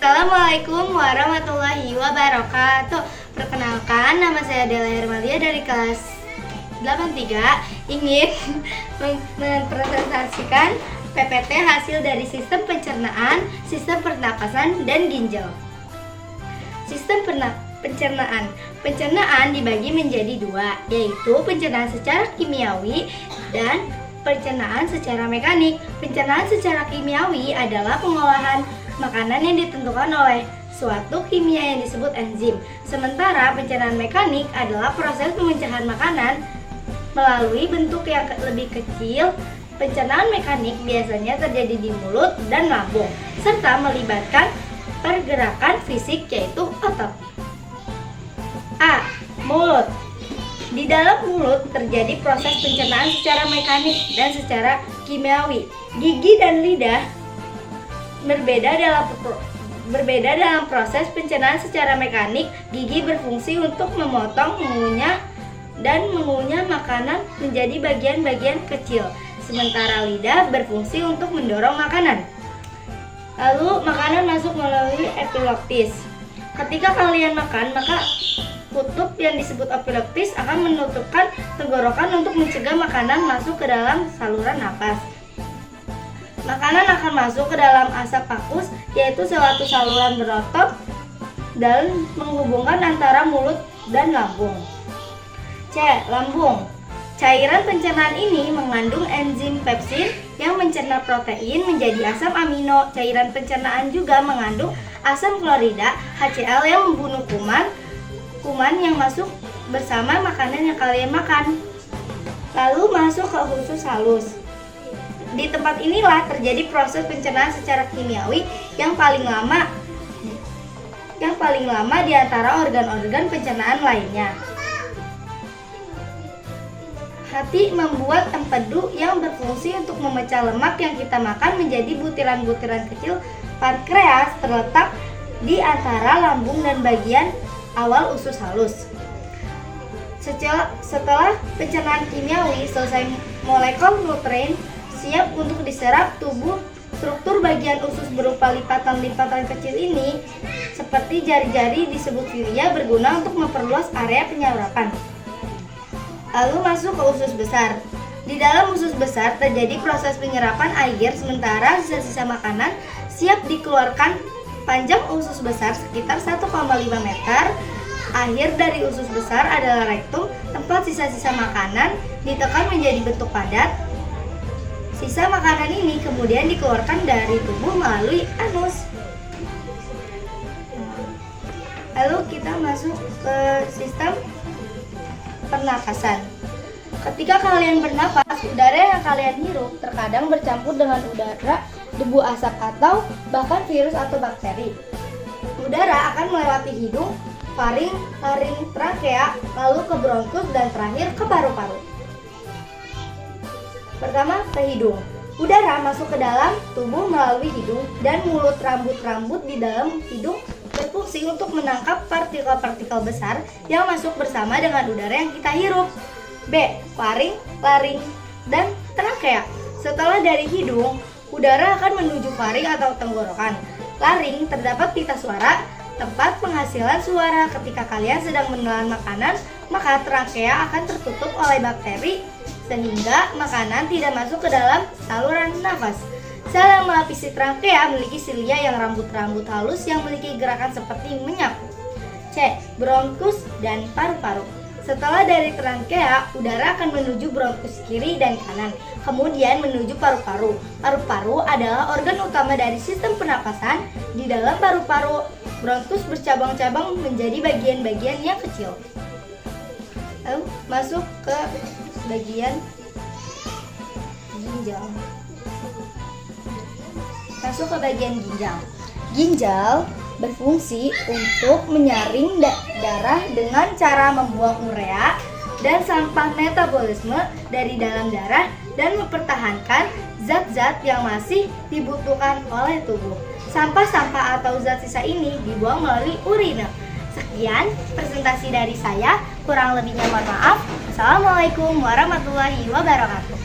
Assalamualaikum warahmatullahi wabarakatuh. Perkenalkan, nama saya Dela Hermalia dari kelas 83. Ingin mempresentasikan PPT hasil dari sistem pencernaan, sistem pernapasan, dan ginjal. Sistem pencernaan. Pencernaan dibagi menjadi dua, yaitu pencernaan secara kimiawi dan pencernaan secara mekanik. Pencernaan secara kimiawi adalah pengolahan makanan yang ditentukan oleh suatu kimia yang disebut enzim. Sementara pencernaan mekanik adalah proses pemecahan makanan melalui bentuk yang lebih kecil. Pencernaan mekanik biasanya terjadi di mulut dan lambung, serta melibatkan pergerakan fisik yaitu otot. A. Mulut. Di dalam mulut terjadi proses pencernaan secara mekanik dan secara kimiawi. Gigi dan lidah berbeda dalam proses pencernaan secara mekanik. Gigi berfungsi untuk memotong, mengunyah, dan mengunyah makanan menjadi bagian-bagian kecil, sementara lidah berfungsi untuk mendorong makanan. Lalu makanan masuk melalui epiloktis. Ketika kalian makan, maka kutub yang disebut epiloktis akan menutupkan tenggorokan untuk mencegah makanan masuk ke dalam saluran napas. Makanan akan masuk ke dalam asap pakus, yaitu suatu saluran berotot dan menghubungkan antara mulut dan lambung. C. Lambung. Cairan pencernaan ini mengandung enzim pepsin yang mencerna protein menjadi asam amino. Cairan pencernaan juga mengandung asam klorida HCl yang membunuh kuman yang masuk bersama makanan yang kalian makan. Lalu masuk ke usus halus. Di tempat inilah terjadi proses pencernaan secara kimiawi yang paling lama di antara organ-organ pencernaan lainnya. Hati membuat empedu yang berfungsi untuk memecah lemak yang kita makan menjadi butiran-butiran kecil. Pankreas terletak di antara lambung dan bagian awal usus halus. Setelah pencernaan kimiawi selesai, molekul nutrien siap untuk diserap tubuh. Struktur bagian usus berupa lipatan-lipatan kecil ini seperti jari-jari disebut vilia, berguna untuk memperluas area penyerapan. Lalu masuk ke usus besar. Di dalam usus besar terjadi proses penyerapan air, sementara sisa-sisa makanan siap dikeluarkan. Panjang usus besar sekitar 1,5 meter. Akhir dari usus besar adalah rektum, tempat sisa-sisa makanan ditekan menjadi bentuk padat. Sisa makanan ini kemudian dikeluarkan dari tubuh melalui anus. Lalu kita masuk ke sistem pernapasan. Ketika kalian bernapas, udara yang kalian hirup terkadang bercampur dengan udara, debu asap, atau bahkan virus atau bakteri. Udara akan melewati hidung, faring, laring, trakea, lalu ke bronkus, dan terakhir ke paru-paru. Pertama, ke hidung. Udara masuk ke dalam tubuh melalui hidung dan mulut. Rambut-rambut di dalam hidung berfungsi untuk menangkap partikel-partikel besar yang masuk bersama dengan udara yang kita hirup. B. Faring, laring, dan trakea. Setelah dari hidung, udara akan menuju faring atau tenggorokan. Laring terdapat pita suara, tempat penghasilan suara. Ketika kalian sedang menelan makanan, maka trakea akan tertutup oleh bakteri sehingga makanan tidak masuk ke dalam saluran nafas. Sel yang melapisi trakea memiliki silia yang rambut-rambut halus yang memiliki gerakan seperti menyapu. C. Bronkus dan paru-paru. Setelah dari trakea, udara akan menuju bronkus kiri dan kanan, kemudian menuju paru-paru. Paru-paru adalah organ utama dari sistem pernapasan. Di dalam paru-paru, bronkus bercabang-cabang menjadi bagian-bagian yang kecil. Lalu masuk ke bagian ginjal. Masuk ke bagian ginjal. Ginjal berfungsi untuk menyaring darah dengan cara membuang urea dan sampah metabolisme dari dalam darah dan mempertahankan zat-zat yang masih dibutuhkan oleh tubuh. Sampah-sampah atau zat sisa ini dibuang melalui urina. Sekian presentasi dari saya, kurang lebihnya mohon maaf. Assalamualaikum warahmatullahi wabarakatuh.